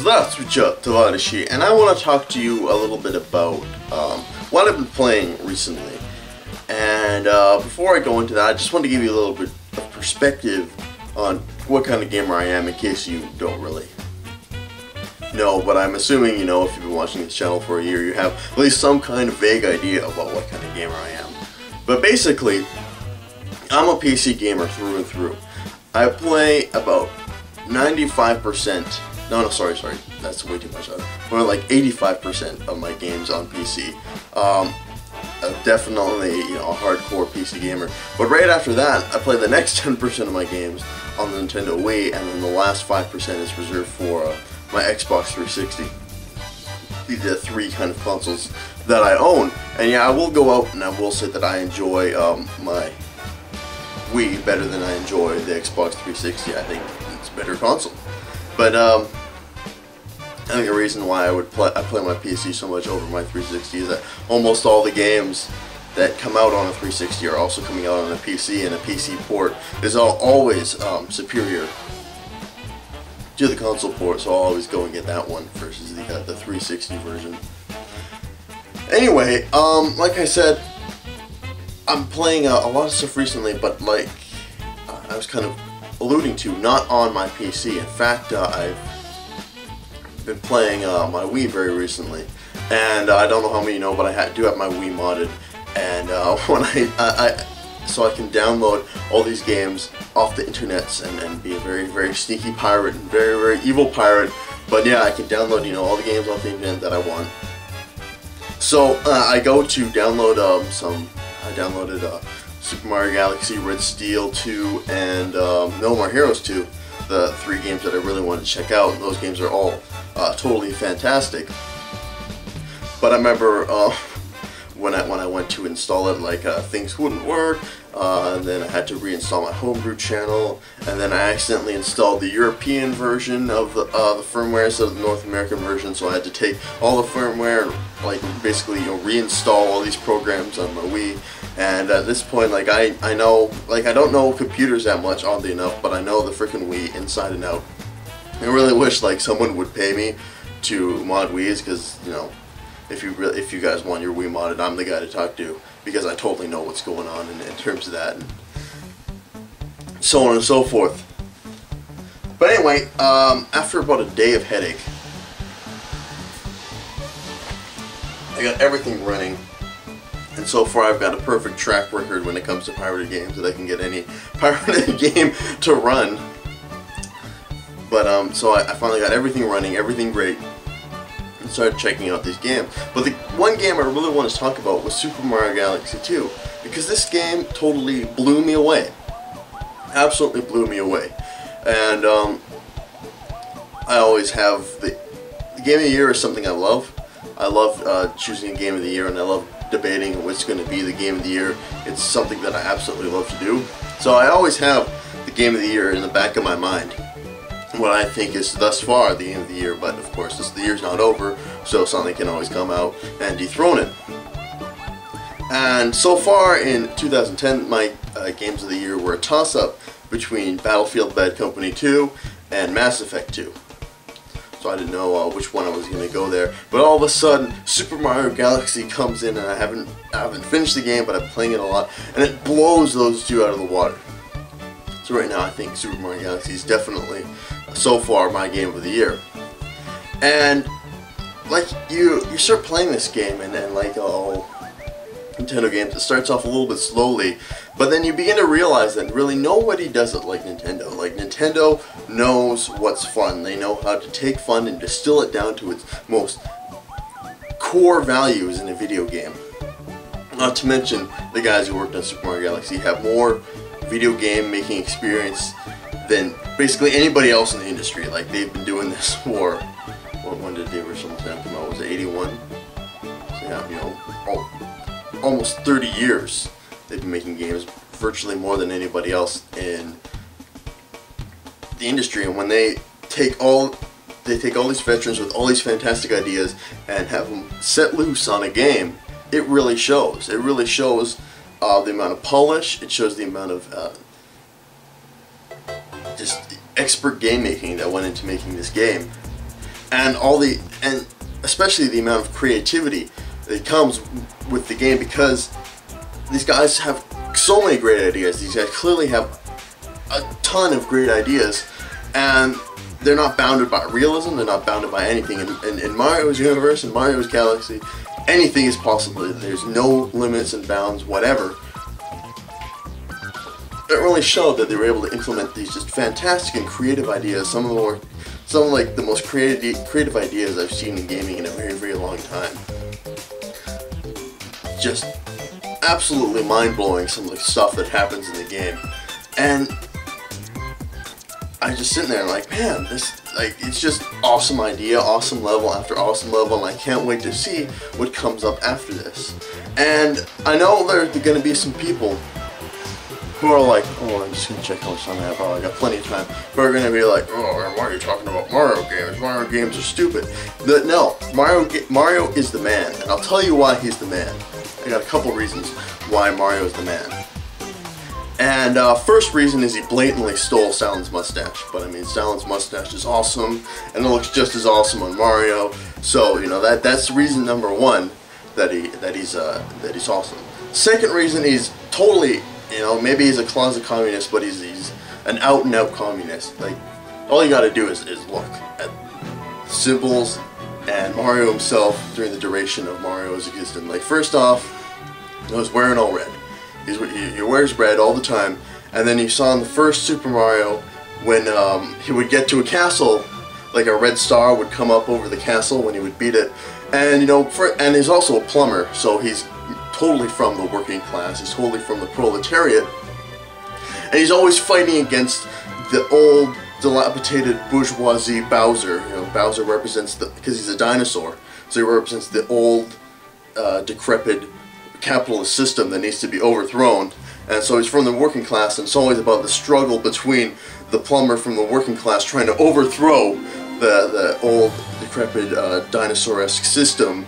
JosefVStalin, and I want to talk to you a little bit about what I've been playing recently. And before I go into that, I just want to give you a little bit of perspective on what kind of gamer I am, in case you don't really know. But I'm assuming, you know, if you've been watching this channel for a year, you have at least some kind of vague idea about what kind of gamer I am. But basically, I'm a PC gamer through and through. I play about 95%. No, sorry, that's way too much. More like 85% of my games on PC. Definitely, you know, a hardcore PC gamer. But right after that, I play the next 10% of my games on the Nintendo Wii, and then the last 5% is reserved for my Xbox 360. The three kind of consoles that I own. And yeah, I will go out and I will say that I enjoy my Wii better than I enjoy the Xbox 360. I think it's a better console. But I think the reason why I play my PC so much over my 360 is that almost all the games that come out on a 360 are also coming out on a PC, and a PC port is always superior to the console port, so I'll always go and get that one versus the 360 version. Anyway, like I said, I'm playing a lot of stuff recently, but like I was kind of alluding to, not on my PC. In fact, I've been playing my Wii very recently, and I don't know how many know, but I do have my Wii modded, and when so I can download all these games off the internets and be a very sneaky pirate and very evil pirate. But yeah, I can download, you know, all the games off the internet that I want. So I go to download I downloaded Super Mario Galaxy, Red Steel 2, and No More Heroes 2, the three games that I really wanted to check out. And those games are all totally fantastic. But I remember when I went to install it, like things wouldn't work, and then I had to reinstall my homebrew channel, and then I accidentally installed the European version of the firmware instead of the North American version, so I had to take all the firmware and like basically, you know, reinstall all these programs on my Wii. And at this point, like I know, like I don't know computers that much, oddly enough, but I know the freaking Wii inside and out. I really wish like someone would pay me to mod Wii's, because, you know, if you guys want your Wii modded, I'm the guy to talk to, because I totally know what's going on in terms of that, and so on and so forth. But anyway, after about a day of headache, I got everything running, and so far I've got a perfect track record when it comes to pirated games, that I can get any pirated game to run. But so I finally got everything running, everything great, and started checking out these games. But the one game I really wanted to talk about was Super Mario Galaxy 2, because this game totally blew me away. Absolutely blew me away. And I always have the game of the year is something I love. I love choosing a game of the year, and I love debating what's going to be the game of the year. It's something that I absolutely love to do. So I always have the game of the year in the back of my mind, what I think is thus far the game of the year. But of course, the year's not over, so something can always come out and dethrone it. And so far in 2010, my games of the year were a toss-up between Battlefield Bad Company 2 and Mass Effect 2. So I didn't know which one I was going to go there. But all of a sudden, Super Mario Galaxy comes in, and I haven't finished the game, but I'm playing it a lot, and it blows those two out of the water. So right now, I think Super Mario Galaxy is definitely, so far, my game of the year. And like you start playing this game, and then like all Nintendo games, it starts off a little bit slowly, but then you begin to realize that really nobody does it like Nintendo. Like, Nintendo knows what's fun. They know how to take fun and distill it down to its most core values in a video game. Not to mention, the guys who worked on Super Mario Galaxy have more video game making experience than basically anybody else in the industry. Like, they've been doing this for, when did the original Nintendo come out? Was it 81? So yeah, you know, almost 30 years they've been making games, virtually more than anybody else in the industry. And when they take all these veterans with all these fantastic ideas and have them set loose on a game, it really shows. It really shows the amount of polish. It shows the amount of just expert game making that went into making this game. and especially the amount of creativity that comes with the game, because these guys have so many great ideas. These guys clearly have a ton of great ideas, and they're not bounded by realism, they're not bounded by anything. In Mario's universe, in Mario's galaxy, anything is possible. There's no limits and bounds, whatever. It really showed that they were able to implement these just fantastic and creative ideas. Some of like the most creative ideas I've seen in gaming in a very, very long time. Just absolutely mind-blowing, some of the stuff that happens in the game. And I just sitting there like, man, it's just awesome idea, awesome level after awesome level, and I can't wait to see what comes up after this. And I know there are going to be some people who are like, oh, I'm just going to check how much time I have. Oh, I got plenty of time. Who are going to be like, oh, why are you talking about Mario games? Mario games are stupid. But no, Mario is the man, and I'll tell you why he's the man. I got a couple reasons why Mario is the man. And first reason is he blatantly stole Stalin's mustache. But I mean, Stalin's mustache is awesome, and it looks just as awesome on Mario. So you know that's reason number one that he's awesome. Second reason, he's totally, you know, maybe he's a closet communist, but he's an out and out communist. Like, all you got to do is look at symbols and Mario himself during the duration of Mario's existence. Like, first off, he was wearing all red. He wears red all the time, and then you saw in the first Super Mario when he would get to a castle, like a red star would come up over the castle when he would beat it, and you know, and he's also a plumber, so he's totally from the working class. He's totally from the proletariat, and he's always fighting against the old, dilapidated bourgeoisie Bowser. You know, Bowser represents because he's a dinosaur, so he represents the old, decrepit capitalist system that needs to be overthrown. And so he's from the working class, and it's always about the struggle between the plumber from the working class trying to overthrow the old, decrepit, dinosaur-esque system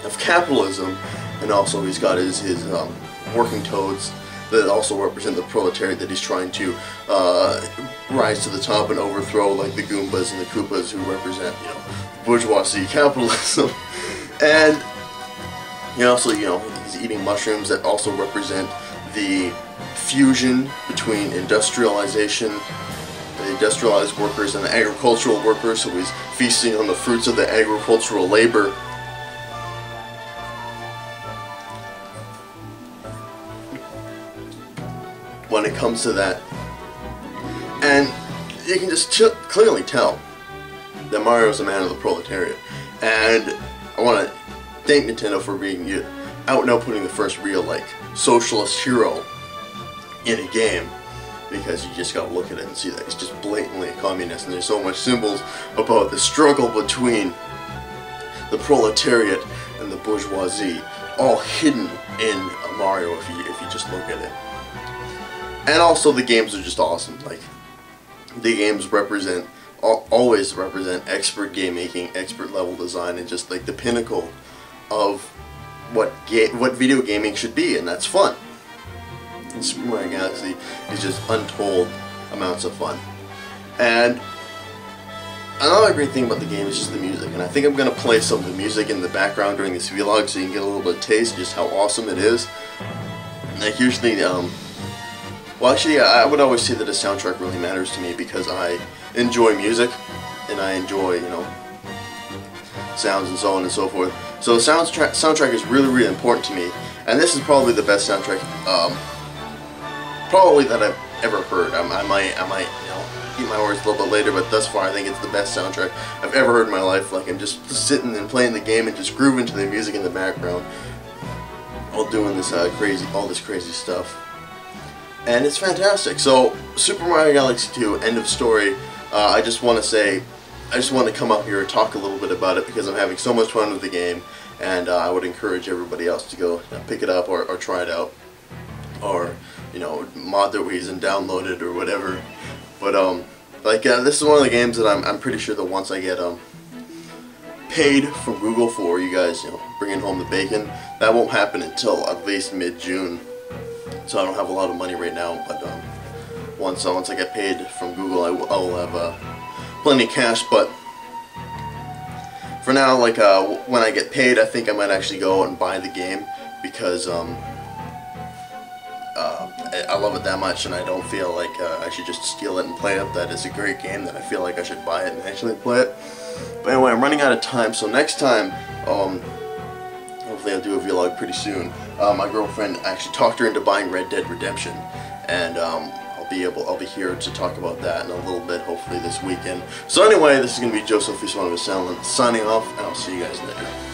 of capitalism. And also he's got his working toads that also represent the proletariat that he's trying to rise to the top and overthrow, like the Goombas and the Koopas, who represent, you know, bourgeoisie capitalism. And he also, you know, he's eating mushrooms that also represent the fusion between industrialization, the industrialized workers, and the agricultural workers. So he's feasting on the fruits of the agricultural labor. When it comes to that, and you can just clearly tell that Mario's a man of the proletariat. And I want to thank Nintendo for being out and out putting the first real, like, socialist hero in a game, because you just gotta look at it and see that he's just blatantly a communist, and there's so much symbols about the struggle between the proletariat and the bourgeoisie, all hidden in Mario if you just look at it. And also the games are just awesome. Like, the games always represent expert game making, expert level design, and just like the pinnacle of what video gaming should be, and that's fun. And Super Mario Galaxy is just untold amounts of fun. And another great thing about the game is just the music, and I think I'm going to play some of the music in the background during this vlog so you can get a little bit of taste of just how awesome it is. Like, usually, well, actually, I would always say that a soundtrack really matters to me, because I enjoy music, and I enjoy, you know, sounds and so on and so forth. So the soundtrack is really, really important to me, and this is probably the best soundtrack, probably that I've ever heard. I might, you know, eat my words a little bit later, but thus far I think it's the best soundtrack I've ever heard in my life. Like, I'm just sitting and playing the game and just grooving to the music in the background while doing this all this crazy stuff. And it's fantastic. So, Super Mario Galaxy 2, end of story. I just want to come up here and talk a little bit about it, because I'm having so much fun with the game, and I would encourage everybody else to go pick it up or try it out, or, you know, mod their Wii's and download it or whatever. But this is one of the games that I'm pretty sure that once I get paid from Google for, you guys, you know, bringing home the bacon, that won't happen until at least mid-June. So I don't have a lot of money right now, but once I get paid from Google, I will have plenty of cash. But for now, like when I get paid, I think I might actually go and buy the game because I love it that much, and I don't feel like I should just steal it and play it. That is a great game that I feel like I should buy it and actually play it. But anyway, I'm running out of time, so next time, hopefully I'll do a vlog pretty soon. My girlfriend actually talked her into buying Red Dead Redemption, and I'll be here to talk about that in a little bit, hopefully this weekend. So anyway, this is going to be JosefVStalin signing off, and I'll see you guys later.